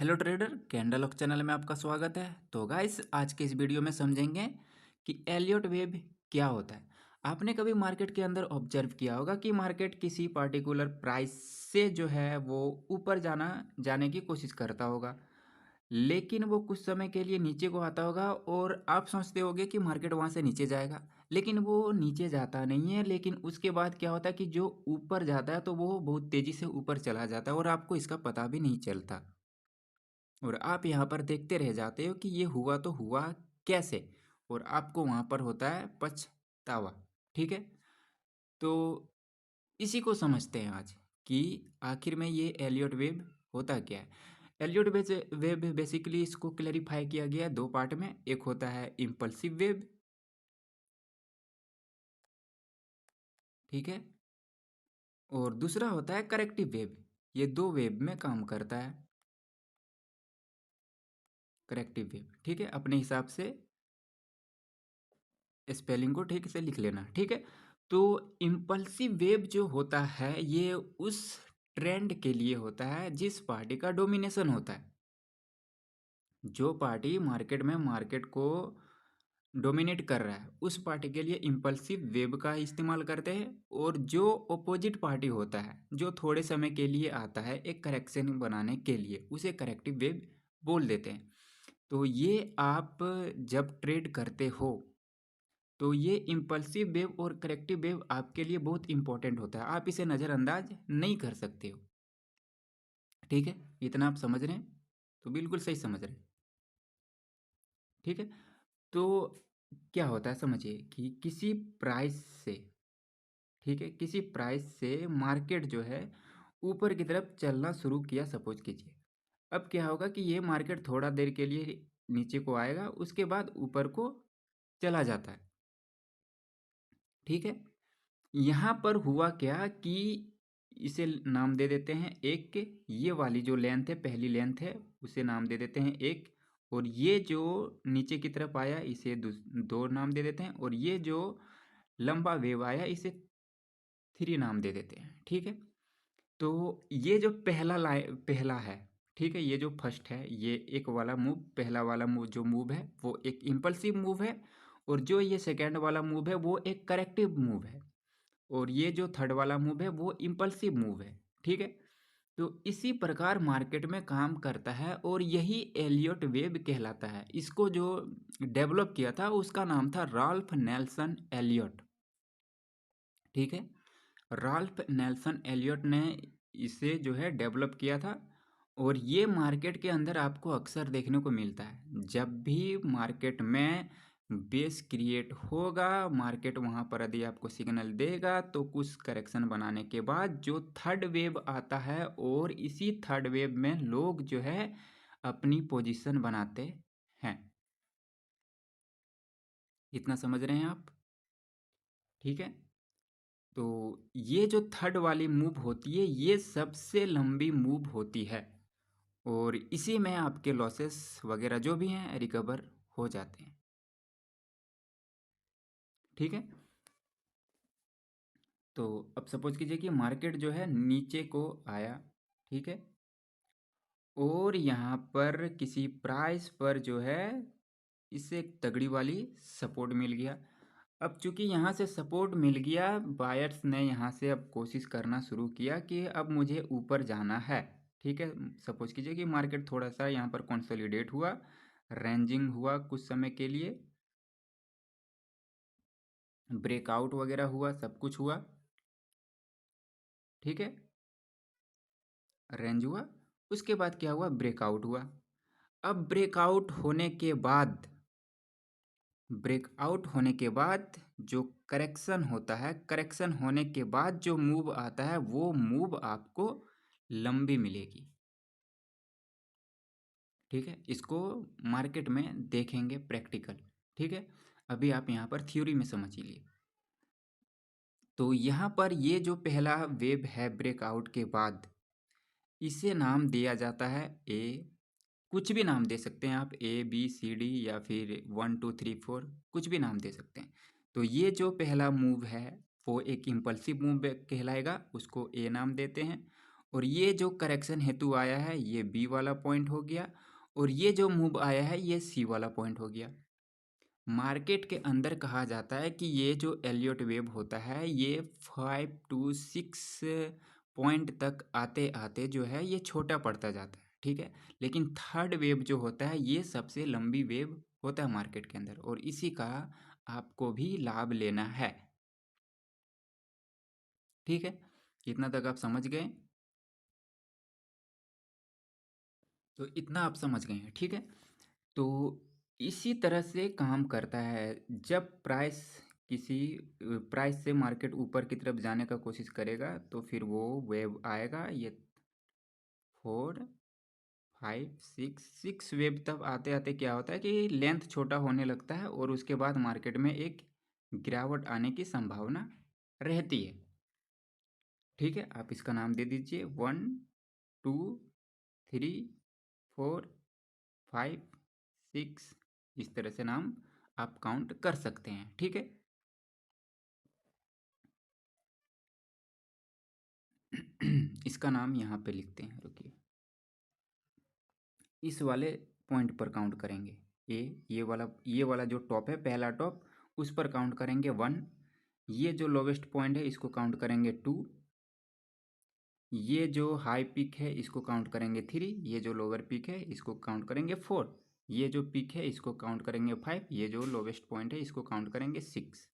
Hello trader, candle of channel में आपका स्वागत है। तो गाइस, आज के इस वीडियो में समझेंगे कि एलियट वेव क्या होता है। आपने कभी मार्केट के अंदर ऑब्जर्व किया होगा कि मार्केट किसी पार्टिकुलर प्राइस से जो है वो ऊपर जाने की कोशिश करता होगा, लेकिन वो कुछ समय के लिए नीचे को आता होगा और आप सोचते होगे कि मार्केट वहाँ से नीचे जाएगा, लेकिन वो नीचे जाता नहीं है। लेकिन उसके बाद क्या होता है कि जो ऊपर जाता है तो वो बहुत तेज़ी से ऊपर चला जाता है और आपको इसका पता भी नहीं चलता और आप यहाँ पर देखते रह जाते हो कि ये हुआ तो हुआ कैसे, और आपको वहाँ पर होता है पछतावा। ठीक है, तो इसी को समझते हैं आज कि आखिर में ये एलियट वेव होता क्या है। एलियट वेव बेसिकली इसको क्लैरिफाई किया गया है दो पार्ट में। एक होता है इम्पल्सिव वेव, ठीक है, और दूसरा होता है करेक्टिव वेव। ये दो वेव में काम करता है करेक्टिव वेव। ठीक है, अपने हिसाब से स्पेलिंग को ठीक से लिख लेना। ठीक है, तो इम्पल्सिव वेव जो होता है ये उस ट्रेंड के लिए होता है जिस पार्टी का डोमिनेशन होता है। जो पार्टी मार्केट में मार्केट को डोमिनेट कर रहा है उस पार्टी के लिए इम्पल्सिव वेव का इस्तेमाल करते हैं। और जो अपोजिट पार्टी होता है जो थोड़े समय के लिए आता है एक करेक्शन बनाने के लिए, उसे करेक्टिव वेव बोल देते हैं। तो ये आप जब ट्रेड करते हो तो ये इम्पल्सिव वेव और करेक्टिव वेव आपके लिए बहुत इंपॉर्टेंट होता है, आप इसे नज़रअंदाज नहीं कर सकते हो। ठीक है, इतना आप समझ रहे हैं तो बिल्कुल सही समझ रहे हैं। ठीक है, तो क्या होता है समझिए कि किसी प्राइस से, ठीक है, किसी प्राइस से मार्केट जो है ऊपर की तरफ चलना शुरू किया सपोज कीजिए। अब क्या होगा कि ये मार्केट थोड़ा देर के लिए नीचे को आएगा, उसके बाद ऊपर को चला जाता है। ठीक है, यहाँ पर हुआ क्या कि इसे नाम दे देते हैं एक, ये वाली जो लेंथ है पहली लेंथ है उसे नाम दे देते हैं एक, और ये जो नीचे की तरफ आया इसे दो नाम दे देते हैं, और ये जो लंबा वेव आया इसे थ्री नाम दे देते हैं। ठीक है, तो ये जो पहला है, ठीक है, ये जो फर्स्ट है ये एक वाला मूव, पहला वाला मूव जो मूव है वो एक इम्पल्सिव मूव है, और जो ये सेकेंड वाला मूव है वो एक करेक्टिव मूव है, और ये जो थर्ड वाला मूव है वो इम्पल्सिव मूव है। ठीक है, तो इसी प्रकार मार्केट में काम करता है और यही एलियट वेव कहलाता है। इसको जो डेवलप किया था उसका नाम था राल्फ नेल्सन एलियट। ठीक है, राल्फ नेल्सन एलियट ने इसे जो है डेवलप किया था, और ये मार्केट के अंदर आपको अक्सर देखने को मिलता है। जब भी मार्केट में बेस क्रिएट होगा, मार्केट वहाँ पर यदि आपको सिग्नल देगा तो कुछ करेक्शन बनाने के बाद जो थर्ड वेव आता है, और इसी थर्ड वेव में लोग जो है अपनी पोजीशन बनाते हैं। इतना समझ रहे हैं आप? ठीक है, तो ये जो थर्ड वाली मूव होती है ये सबसे लंबी मूव होती है, और इसी में आपके लॉसेस वगैरह जो भी हैं रिकवर हो जाते हैं। ठीक है, तो अब सपोज कीजिए कि मार्केट जो है नीचे को आया, ठीक है, और यहाँ पर किसी प्राइस पर जो है इससे एक तगड़ी वाली सपोर्ट मिल गया। अब चूंकि यहाँ से सपोर्ट मिल गया, बायर्स ने यहाँ से अब कोशिश करना शुरू किया कि अब मुझे ऊपर जाना है। ठीक है, सपोज कीजिए कि मार्केट थोड़ा सा यहाँ पर कंसोलिडेट हुआ, रेंजिंग हुआ कुछ समय के लिए, ब्रेकआउट वगैरह हुआ, सब कुछ हुआ। ठीक है, रेंज हुआ, उसके बाद क्या हुआ, ब्रेकआउट हुआ। अब ब्रेकआउट होने के बाद जो करेक्शन होता है, करेक्शन होने के बाद जो मूव आता है वो मूव आपको लंबी मिलेगी। ठीक है, इसको मार्केट में देखेंगे प्रैक्टिकल। ठीक है, अभी आप यहाँ पर थ्योरी में समझ लीजिए। तो यहाँ पर ये जो पहला वेव है ब्रेकआउट के बाद, इसे नाम दिया जाता है ए, कुछ भी नाम दे सकते हैं आप, ए बी सी डी या फिर 1 2 3 4, कुछ भी नाम दे सकते हैं। तो ये जो पहला मूव है वो एक इम्पल्सिव मूव कहलाएगा, उसको ए नाम देते हैं। और ये जो करेक्शन हेतु आया है ये बी वाला पॉइंट हो गया, और ये जो मूव आया है ये सी वाला पॉइंट हो गया। मार्केट के अंदर कहा जाता है कि ये जो एलियट वेव होता है ये 5 to 6 पॉइंट तक आते आते जो है ये छोटा पड़ता जाता है, ठीक है। लेकिन थर्ड वेव जो होता है ये सबसे लंबी वेव होता है मार्केट के अंदर, और इसी का आपको भी लाभ लेना है, ठीक है। इतना तक आप समझ गए? तो इतना आप समझ गए हैं, ठीक है। तो इसी तरह से काम करता है। जब किसी प्राइस से मार्केट ऊपर की तरफ जाने का कोशिश करेगा तो फिर वो वेव आएगा, ये 4 5 6 वेव तक आते आते क्या होता है कि लेंथ छोटा होने लगता है, और उसके बाद मार्केट में एक गिरावट आने की संभावना रहती है, ठीक है। आप इसका नाम दे दीजिए 1 2 3 4 5 6, इस तरह से नाम आप काउंट कर सकते हैं, ठीक है। इसका नाम यहाँ पे लिखते हैं, रुकिए। इस वाले पॉइंट पर काउंट करेंगे, ये वाला जो टॉप है, पहला टॉप, उस पर काउंट करेंगे 1। ये जो लोवेस्ट पॉइंट है इसको काउंट करेंगे 2। ये जो हाई पीक है इसको काउंट करेंगे 3। ये जो लोअर पीक है इसको काउंट करेंगे 4। ये जो पीक है इसको काउंट करेंगे 5। ये जो लोवेस्ट पॉइंट है इसको काउंट करेंगे 6,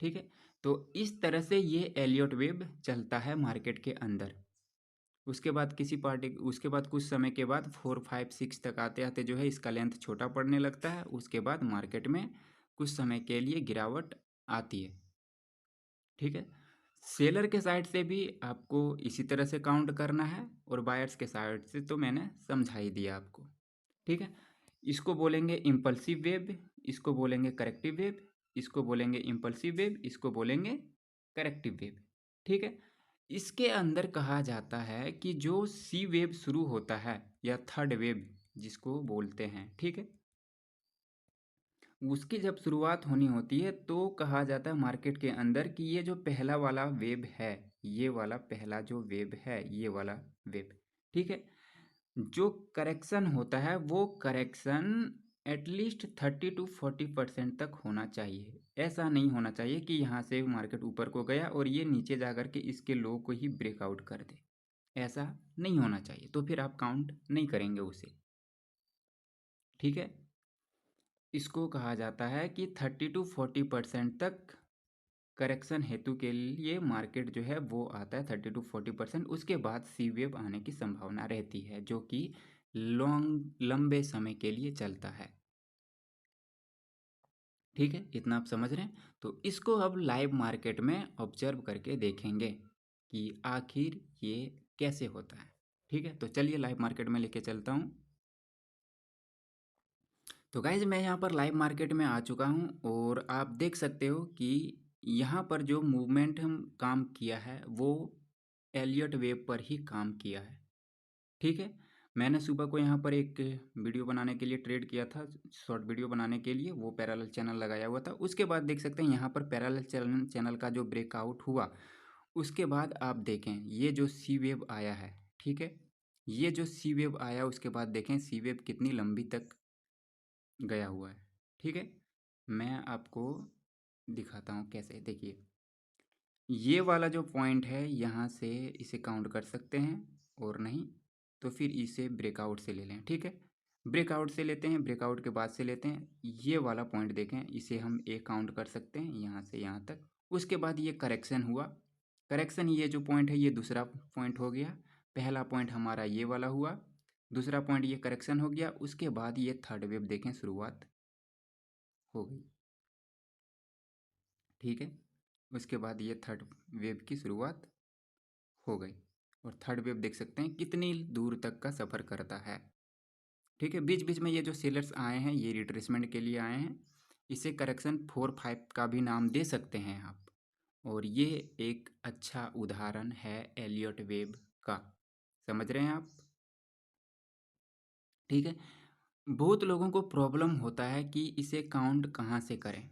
ठीक है। तो इस तरह से ये एलियट वेव चलता है मार्केट के अंदर। उसके बाद कुछ समय के बाद 4 5 6 तक आते आते जो है इसका लेंथ छोटा पड़ने लगता है। उसके बाद मार्केट में कुछ समय के लिए गिरावट आती है, ठीक है। सेलर के साइड से भी आपको इसी तरह से काउंट करना है, और बायर्स के साइड से तो मैंने समझा ही दिया आपको, ठीक है। इसको बोलेंगे इम्पल्सिव वेव, इसको बोलेंगे करेक्टिव वेव, इसको बोलेंगे इम्पल्सिव वेव, इसको बोलेंगे करेक्टिव वेव, ठीक है। इसके अंदर कहा जाता है कि जो सी वेव शुरू होता है या थर्ड वेव जिसको बोलते हैं, ठीक है, उसकी जब शुरुआत होनी होती है तो कहा जाता है मार्केट के अंदर कि ये जो पहला वाला वेव है, ये वाला पहला जो वेव है, ये वाला वेव, ठीक है, जो करेक्शन होता है वो करेक्शन एटलीस्ट 30 to 40% तक होना चाहिए। ऐसा नहीं होना चाहिए कि यहाँ से मार्केट ऊपर को गया और ये नीचे जा कर के इसके लो को ही ब्रेकआउट कर दे, ऐसा नहीं होना चाहिए, तो फिर आप काउंट नहीं करेंगे उसे, ठीक है। इसको कहा जाता है कि 30 to 40% तक करेक्शन हेतु के लिए मार्केट जो है वो आता है 30 to 40%। उसके बाद सी वेव आने की संभावना रहती है जो कि लंबे समय के लिए चलता है, ठीक है। इतना आप समझ रहे हैं? तो इसको अब लाइव मार्केट में ऑब्जर्व करके देखेंगे कि आखिर ये कैसे होता है, ठीक है। तो चलिए लाइव मार्केट में लेके चलता हूँ। तो गाइज मैं यहाँ पर लाइव मार्केट में आ चुका हूँ, और आप देख सकते हो कि यहाँ पर जो मूवमेंट हम काम किया है वो एलियट वेव पर ही काम किया है, ठीक है। मैंने सुबह को यहाँ पर एक वीडियो बनाने के लिए ट्रेड किया था, शॉर्ट वीडियो बनाने के लिए, वो पैरेलल चैनल लगाया हुआ था। उसके बाद देख सकते हैं यहाँ पर पैरेलल चैनल का जो ब्रेकआउट हुआ, उसके बाद आप देखें ये जो सी वेव आया है, ठीक है, ये जो सी वेव आया उसके बाद देखें सी वेव कितनी लंबी तक गया हुआ है, ठीक है। मैं आपको दिखाता हूँ कैसे, देखिए ये वाला जो पॉइंट है यहाँ से इसे काउंट कर सकते हैं, और नहीं तो फिर इसे ब्रेकआउट से ले लें, ठीक है। ब्रेकआउट से लेते हैं, ब्रेकआउट के बाद से लेते हैं, ये वाला पॉइंट देखें, इसे हम एक काउंट कर सकते हैं यहाँ से यहाँ तक। उसके बाद ये करेक्शन हुआ, करेक्शन, ये जो पॉइंट है ये दूसरा पॉइंट हो गया। पहला पॉइंट हमारा ये वाला हुआ, दूसरा पॉइंट ये करेक्शन हो गया। उसके बाद ये थर्ड वेव देखें शुरुआत हो गई, ठीक है। उसके बाद ये थर्ड वेव की शुरुआत हो गई, और थर्ड वेव देख सकते हैं कितनी दूर तक का सफ़र करता है, ठीक है। बीच बीच में ये जो सेलर्स आए हैं ये रिट्रेसमेंट के लिए आए हैं, इसे करेक्शन 4 5 का भी नाम दे सकते हैं आप। और ये एक अच्छा उदाहरण है एलियट वेव का, समझ रहे हैं आप, ठीक है। बहुत लोगों को प्रॉब्लम होता है कि इसे काउंट कहाँ से करें,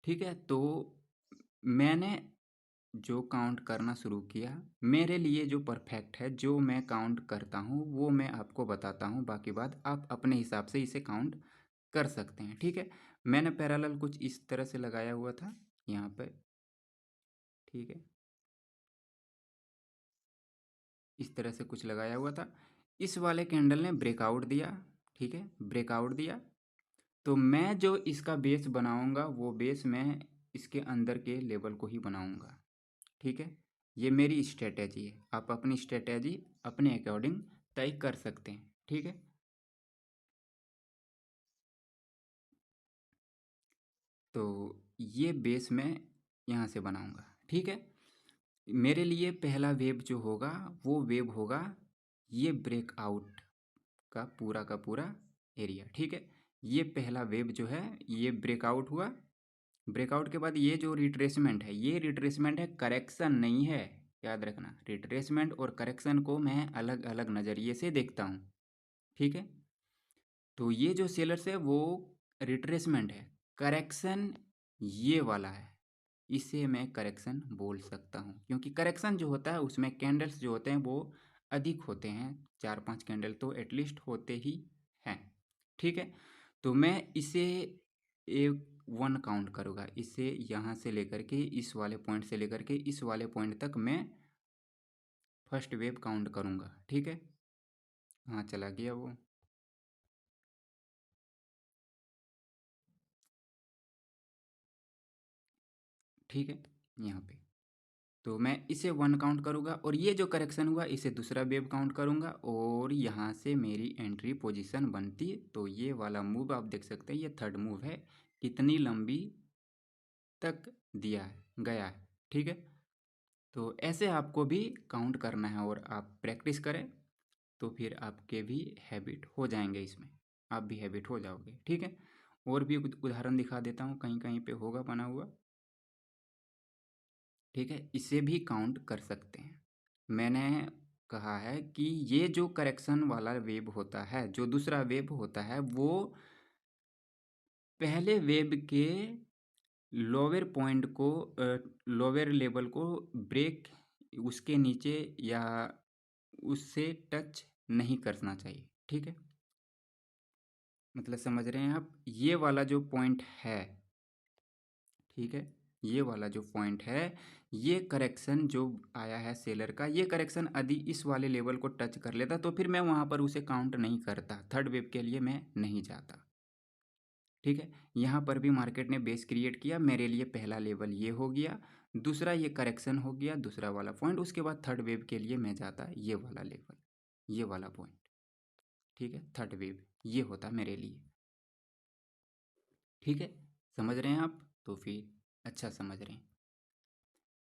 ठीक है। तो मैंने जो काउंट करना शुरू किया, मेरे लिए जो परफेक्ट है, जो मैं काउंट करता हूँ वो मैं आपको बताता हूँ, बाकी बात आप अपने हिसाब से इसे काउंट कर सकते हैं। ठीक है, मैंने पैरेलल कुछ इस तरह से लगाया हुआ था यहाँ पे। ठीक है, इस तरह से कुछ लगाया हुआ था। इस वाले कैंडल ने ब्रेकआउट दिया। ठीक है, ब्रेकआउट दिया, तो मैं जो इसका बेस बनाऊंगा वो बेस मैं इसके अंदर के लेवल को ही बनाऊंगा। ठीक है, ये मेरी स्ट्रेटेजी है, आप अपनी स्ट्रेटेजी अपने अकॉर्डिंग तय कर सकते हैं। ठीक है, तो ये बेस मैं यहाँ से बनाऊंगा। ठीक है, मेरे लिए पहला वेव जो होगा वो वेव होगा ये ब्रेकआउट का पूरा एरिया। ठीक है, ये पहला वेव जो है ये ब्रेकआउट हुआ। ब्रेकआउट के बाद ये जो रिट्रेसमेंट है, ये रिट्रेसमेंट है, करेक्शन नहीं है। याद रखना, रिट्रेसमेंट और करेक्शन को मैं अलग अलग नज़रिए से देखता हूँ। ठीक है, तो ये जो सेलर्स है वो रिट्रेसमेंट है। करेक्शन ये वाला है, इसे मैं करेक्शन बोल सकता हूँ, क्योंकि करेक्शन जो होता है उसमें कैंडल्स जो होते हैं वो अधिक होते हैं, 4-5 कैंडल तो एटलीस्ट होते ही हैं। ठीक है, तो मैं इसे एक वन काउंट करूँगा, इसे यहाँ से लेकर के इस वाले पॉइंट से लेकर के इस वाले पॉइंट तक मैं फर्स्ट वेव काउंट करूँगा। ठीक है, हाँ चला गया वो। ठीक है, यहाँ पे तो मैं इसे वन काउंट करूँगा, और ये जो करेक्शन हुआ इसे दूसरा वेव काउंट करूँगा, और यहाँ से मेरी एंट्री पोजीशन बनती। तो ये वाला मूव आप देख सकते हैं, ये थर्ड मूव है, कितनी लंबी तक दिया है गया है। ठीक है, तो ऐसे आपको भी काउंट करना है, और आप प्रैक्टिस करें तो फिर आपके भी हैबिट हो जाएंगे इसमें, आप भी हैबिट हो जाओगे। ठीक है, और भी उदाहरण दिखा देता हूँ, कहीं कहीं पे होगा बना हुआ। ठीक है, इसे भी काउंट कर सकते हैं। मैंने कहा है कि ये जो करेक्शन वाला वेव होता है, जो दूसरा वेव होता है, वो पहले वेव के लोअर पॉइंट को, लोअर लेवल को ब्रेक, उसके नीचे या उससे टच नहीं करना चाहिए। ठीक है, मतलब समझ रहे हैं आप, ये वाला जो पॉइंट है, ठीक है, ये वाला जो पॉइंट है, ये करेक्शन जो आया है सेलर का, ये करेक्शन यदि इस वाले लेवल को टच कर लेता तो फिर मैं वहाँ पर उसे काउंट नहीं करता, थर्ड वेव के लिए मैं नहीं जाता। ठीक है, यहाँ पर भी मार्केट ने बेस क्रिएट किया, मेरे लिए पहला लेवल ये हो गया, दूसरा ये करेक्शन हो गया, दूसरा वाला पॉइंट, उसके बाद थर्ड वेव के लिए मैं जाता ये वाला लेवल, ये वाला पॉइंट। ठीक है, थर्ड वेव ये होता मेरे लिए। ठीक है, समझ रहे हैं आप, तो फिर अच्छा समझ रहे हैं।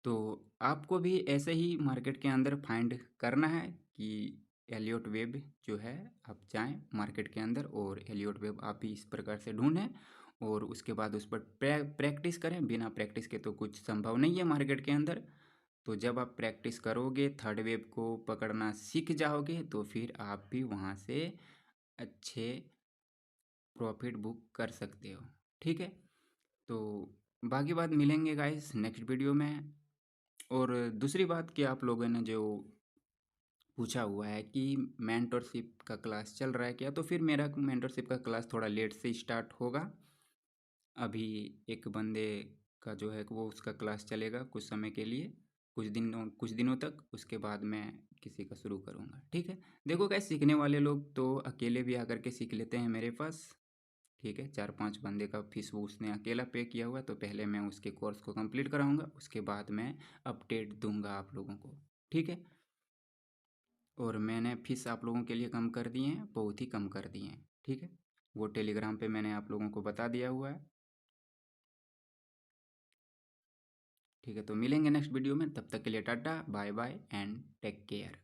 तो आपको भी ऐसे ही मार्केट के अंदर फाइंड करना है कि एलियट वेब जो है, आप जाएं मार्केट के अंदर और एलियट वेब आप भी इस प्रकार से ढूंढें, और उसके बाद उस पर प्रैक्टिस करें। बिना प्रैक्टिस के तो कुछ संभव नहीं है मार्केट के अंदर। तो जब आप प्रैक्टिस करोगे, थर्ड वेव को पकड़ना सीख जाओगे, तो फिर आप भी वहाँ से अच्छे प्रॉफिट बुक कर सकते हो। ठीक है, तो बाकी बात मिलेंगे गाइस नेक्स्ट वीडियो में। और दूसरी बात कि आप लोगों ने जो पूछा हुआ है कि मेंटरशिप का क्लास चल रहा है क्या, तो फिर मेरा मेंटरशिप का क्लास थोड़ा लेट से स्टार्ट होगा। अभी एक बंदे का जो है वो उसका क्लास चलेगा कुछ समय के लिए, कुछ दिनों तक, उसके बाद मैं किसी का शुरू करूँगा। ठीक है, देखो कैसे सीखने वाले लोग तो अकेले भी आकर के सीख लेते हैं मेरे पास। ठीक है, 4-5 बंदे का फीस वो उसने अकेला पे किया हुआ है, तो पहले मैं उसके कोर्स को कंप्लीट कराऊंगा, उसके बाद मैं अपडेट दूंगा आप लोगों को। ठीक है, और मैंने फीस आप लोगों के लिए कम कर दिए हैं, बहुत ही कम कर दिए हैं। ठीक है, वो टेलीग्राम पे मैंने आप लोगों को बता दिया हुआ है। ठीक है, तो मिलेंगे नेक्स्ट वीडियो में, तब तक के लिए tata bye bye and take care.